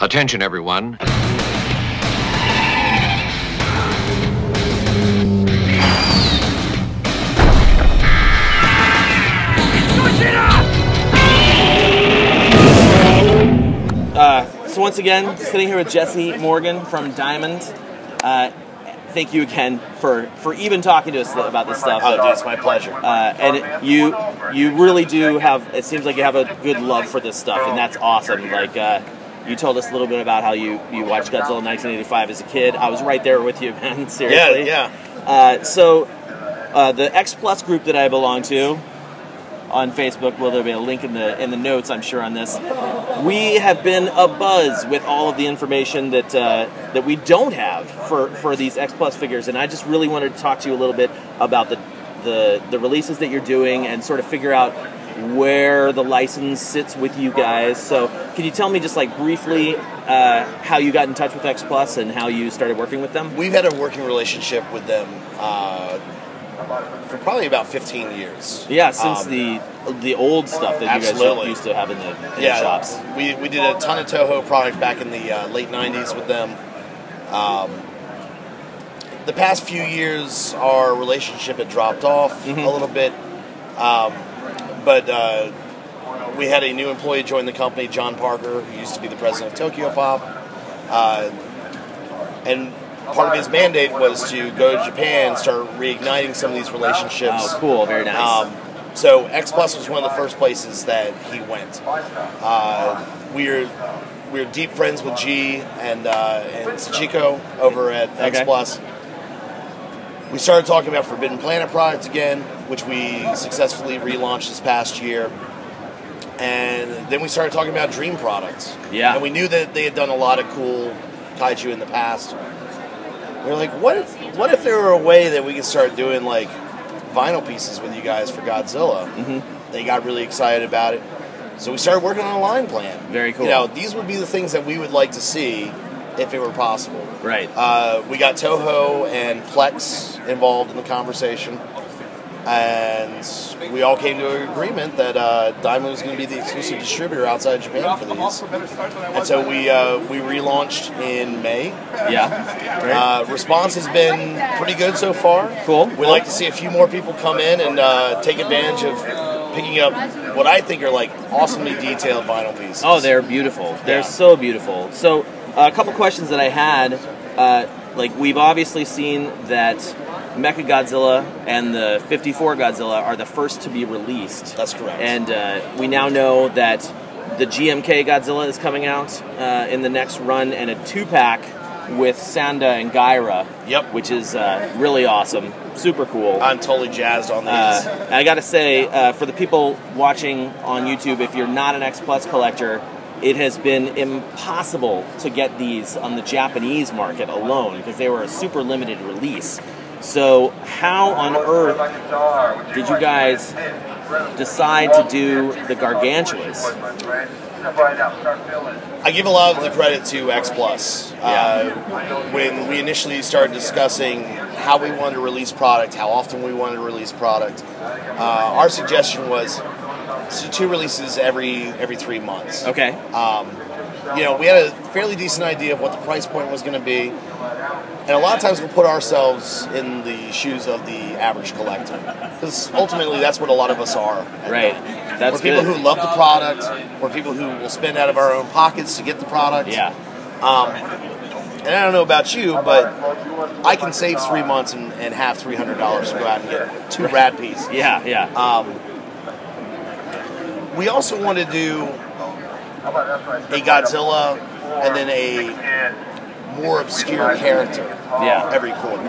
Attention, everyone. So once again, sitting here with Jesse Morgan from Diamond. Thank you again for even talking to us about this stuff. Oh, dude, it's my pleasure. And you really do have, it seems like you have a good love for this stuff, and that's awesome. Like, you told us a little bit about how you watched Godzilla 1985 as a kid. I was right there with you, man, seriously. Yeah. So the X-Plus group that I belong to on Facebook, well, there'll be a link in the notes, I'm sure, on this. We have been abuzz with all of the information that we don't have for these X-Plus figures, and I just really wanted to talk to you a little bit about the releases that you're doing and sort of figure out where the license sits with you guys. So can you tell me just like briefly how you got in touch with X-Plus and how you started working with them? We've had a working relationship with them for probably about 15 years. Yeah, since the old stuff that you guys used to have in the shops. We did a ton of Toho product back in the late 90s with them. The past few years, our relationship had dropped off a little bit. But we had a new employee join the company, John Parker, who used to be the president of Tokyo Pop. And part of his mandate was to go to Japan and start reigniting some of these relationships. Oh, cool. Very nice. So X-Plus was one of the first places that he went. We're deep friends with G and Sachiko over at X-Plus. We started talking about Forbidden Planet product again, which we successfully relaunched this past year. And then we started talking about Dream products. Yeah. And we knew that they had done a lot of cool Kaiju in the past. We were like, what if there were a way that we could start doing like vinyl pieces with you guys for Godzilla? They got really excited about it. So we started working on a line plan. Very cool. You know, these would be the things that we would like to see if it were possible. Right. We got Toho and Plex involved in the conversation, and we all came to an agreement that Diamond was going to be the exclusive distributor outside Japan for these. And so we relaunched in May. Yeah. Response has been pretty good so far. Cool. We'd like to see a few more people come in and take advantage of picking up what I think are like awesomely detailed vinyl pieces. Oh, they're beautiful. They're so beautiful. So a couple questions that I had. Like, we've obviously seen that Mechagodzilla and the 54 Godzilla are the first to be released. That's correct. And we now know that the GMK Godzilla is coming out in the next run, and a 2-pack with Sanda and Gaira. Yep. Which is really awesome. Super cool. I'm totally jazzed on these. I gotta say, for the people watching on YouTube, if you're not an X-Plus collector, it has been impossible to get these on the Japanese market alone because they were a super limited release. So how on earth did you guys decide to do the Gargantuas? I give a lot of the credit to X-Plus. When we initially started discussing how we wanted to release product, how often we wanted to release product, our suggestion was so 2 releases every 3 months. Okay. You know, we had a fairly decent idea of what the price point was going to be, and a lot of times we'll put ourselves in the shoes of the average collector, because ultimately that's what a lot of us are. Right. That's We're people who love the product. We're people who will spend out of our own pockets to get the product. Yeah. And I don't know about you, but I can save 3 months and have $300 to go out and get 2 rad pieces. Yeah. We also want to do a Godzilla and then a more obscure character every quarter.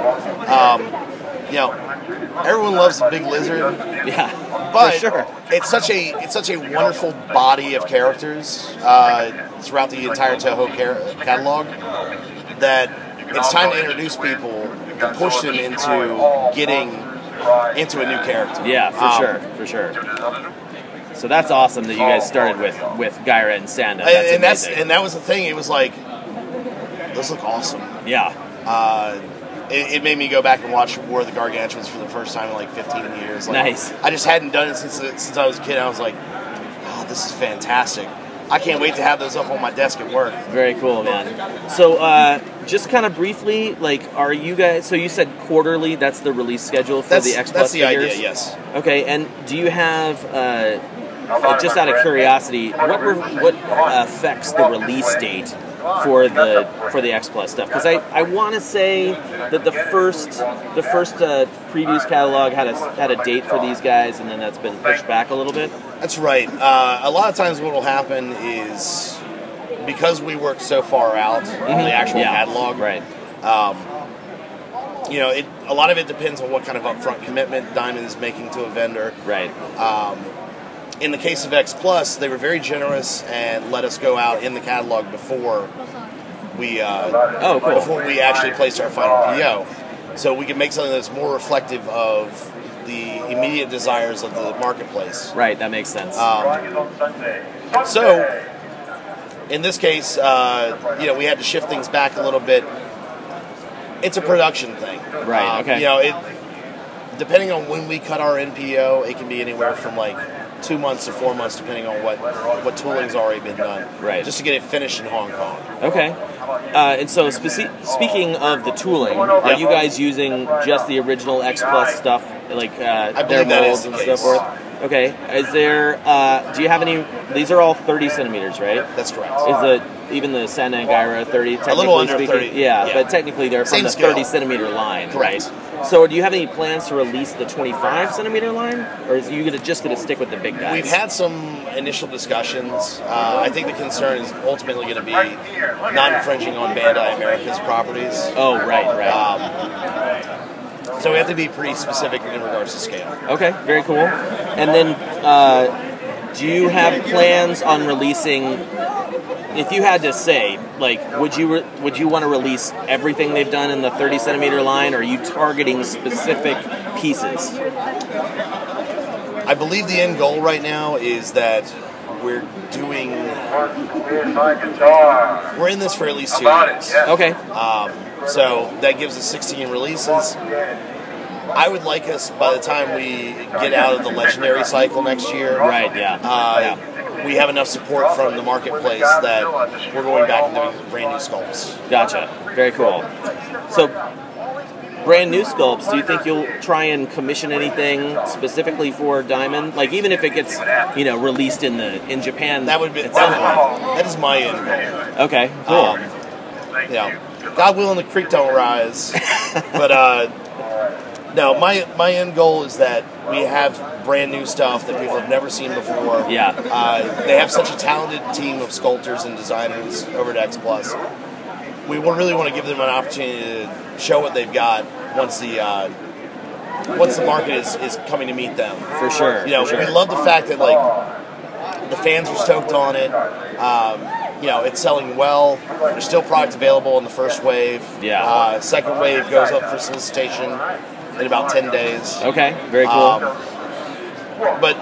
You know, everyone loves the big lizard. Yeah, but for sure. It's such a wonderful body of characters throughout the entire Toho catalog that it's time to introduce people and push them into getting into a new character. Yeah, for sure. So that's awesome that you guys started with Gaira and Sanda. And that was the thing. It was like, those look awesome. Yeah. It made me go back and watch War of the Gargantuans for the first time in like 15 years. Like, nice. I just hadn't done it since I was a kid. I was like, oh, this is fantastic. I can't wait to have those up on my desk at work. Very cool, man. So, just kind of briefly, like, are you guys? So you said quarterly. That's the release schedule for the X-Plus That's the figures? idea. Yes. Okay, and do you have? Just out of curiosity, what affects the release date for the X-Plus stuff? Because I want to say that the first previews catalog had a date for these guys, and then that's been pushed back a little bit. That's right. A lot of times what will happen is, because we work so far out on the actual catalog, right? You know, a lot of it depends on what kind of upfront commitment Diamond is making to a vendor. Right. In the case of X-Plus, they were very generous and let us go out in the catalog before we before we actually placed our final PO, so we could make something that's more reflective of the immediate desires of the marketplace. Right, that makes sense. So, in this case, you know, we had to shift things back a little bit. It's a production thing. Right, okay. You know, depending on when we cut our NPO, it can be anywhere from like 2 months to 4 months, depending on what tooling's already been done. Right. Just to get it finished in Hong Kong. Okay. And so, speaking of the tooling, are you guys using just the original X-Plus stuff, like their molds and so forth? Okay. Is there? Do you have any? These are all 30 centimeters, right? That's correct. Is even the San Angaira 30? A little under speaking? 30. Yeah, but technically they're from Same the scale. 30 centimeter line, Correct. right? So, do you have any plans to release the 25 centimeter line, or is you just going to stick with the big guys? We've had some initial discussions. I think the concern is ultimately going to be not infringing on Bandai America's properties. Oh, right. So we have to be pretty specific in regards to scale. Okay, very cool. And then, do you have plans on releasing? If you had to say, like, would you want to release everything they've done in the 30 centimeter line, or are you targeting specific pieces? I believe the end goal right now is that we're in this for at least 2 years. Okay. So that gives us 16 releases. I would like us, by the time we get out of the Legendary cycle next year, right? Yeah. We have enough support from the marketplace that we're going back and doing brand new sculpts. Gotcha. Very cool. So, brand new sculpts, do you think you'll try and commission anything specifically for Diamond? Like, even if it gets, released in Japan? That is my end goal. Okay, cool. God willing, the creek don't rise. But, no, my end goal is that we have brand new stuff that people have never seen before. Yeah. They have such a talented team of sculptors and designers over at X-Plus. We really want to give them an opportunity to show what they've got once the market is coming to meet them. For sure. We love the fact that the fans are stoked on it. It's selling well. There's still product available in the first wave. Yeah. Second wave goes up for solicitation in about 10 days. Okay, very cool. But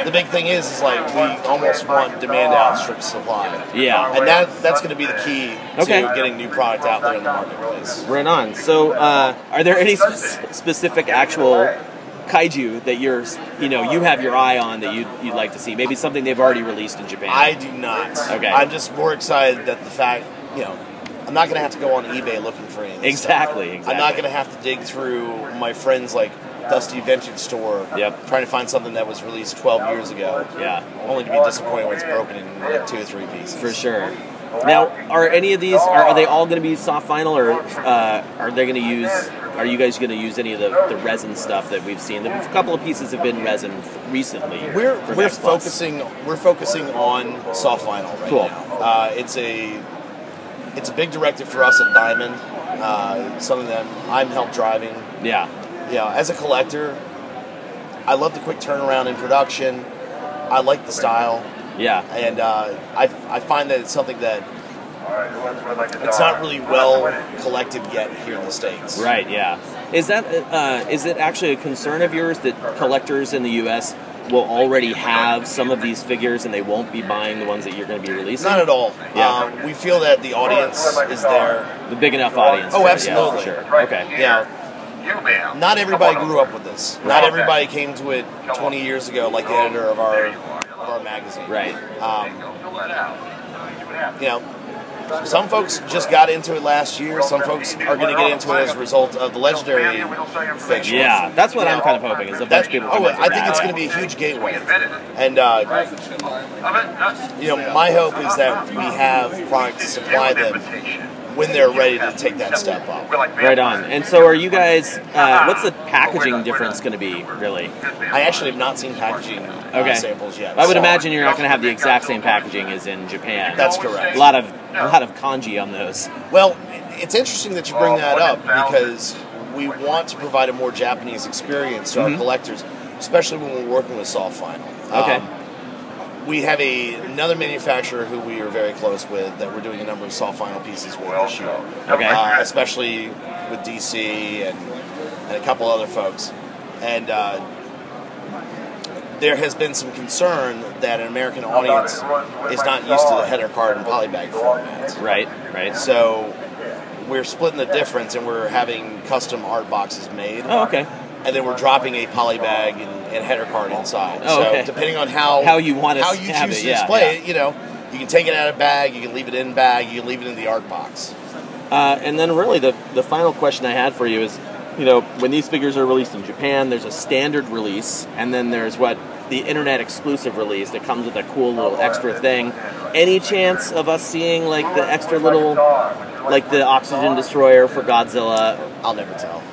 the big thing is we almost want demand to outstrip supply. Yeah. And that's going to be the key to getting new product out there in the marketplace. Right on. So, are there any specific actual kaiju that you have your eye on that you'd like to see? Maybe something they've already released in Japan? I do not. Okay. I'm just more excited that the fact, I'm not going to have to go on eBay looking for anything. Exactly. I'm not going to have to dig through my friends' Dusty Vintage store trying to find something that was released 12 years ago. Yeah. Only to be disappointed when it's broken in 2 or 3 pieces. For sure. Now, are any of these, are they all going to be soft vinyl, or are you guys going to use any of the resin stuff that we've seen? A couple of pieces have been resin recently. We're focusing on soft vinyl right now. It's a big directive for us at Diamond. Something that I'm help driving. Yeah. As a collector, I love the quick turnaround in production. I like the style. Yeah. And I find that it's something that it's not really well collected yet here in the States. Right, yeah. Is it actually a concern of yours that collectors in the U.S. will already have some of these figures and they won't be buying the ones that you're going to be releasing? Not at all. Yeah. We feel that the audience is there. The big enough audience. Oh, absolutely. Yeah, for sure. Okay. Yeah. not everybody grew up with this. Not everybody came to it 20 years ago, like the editor of our magazine. Right. You know, some folks just got into it last year. Some folks are going to get into it as a result of the Legendary Pictures. Yeah, that's what I'm kind of hoping, is a bunch of people come in for I think that. it's going to be a huge gateway. And, you know, my hope is that we have product to supply them when they're ready to take that step up. Right on. And so are you guys, what's the packaging difference going to be, really? I actually have not seen packaging samples yet. I would imagine you're not going to have the exact same packaging as in Japan. That's correct. A lot of kanji on those. Well, it's interesting that you bring that up, because we want to provide a more Japanese experience to our collectors, especially when we're working with soft vinyl. Okay. We have another manufacturer who we are very close with that we're doing a number of soft vinyl pieces with this year. Okay. Especially with DC and a couple other folks. And there has been some concern that an American audience is not used to the header card and polybag formats. Right, right. So we're splitting the difference, and we're having custom art boxes made. Oh, okay. And then we're dropping a polybag and header card inside. Oh, okay. So depending on how you want to choose to display it, you know, you can take it out of bag, you can leave it in bag, you can leave it in the art box. And then really the final question I had for you is, you know, when these figures are released in Japan, there's a standard release, and then there's the internet exclusive release that comes with a cool little extra thing. Any chance of us seeing like the extra little, like the oxygen destroyer for Godzilla? I'll never tell.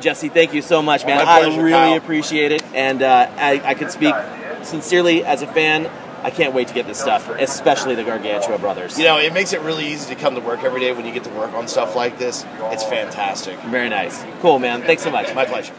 Jesse, thank you so much, man. My pleasure, I really Kyle. appreciate it, and I could speak sincerely as a fan. I can't wait to get this stuff, especially the Gargantua brothers. You know, it makes it really easy to come to work every day when you get to work on stuff like this. It's fantastic. Very nice. Cool, man. Thanks so much. My pleasure.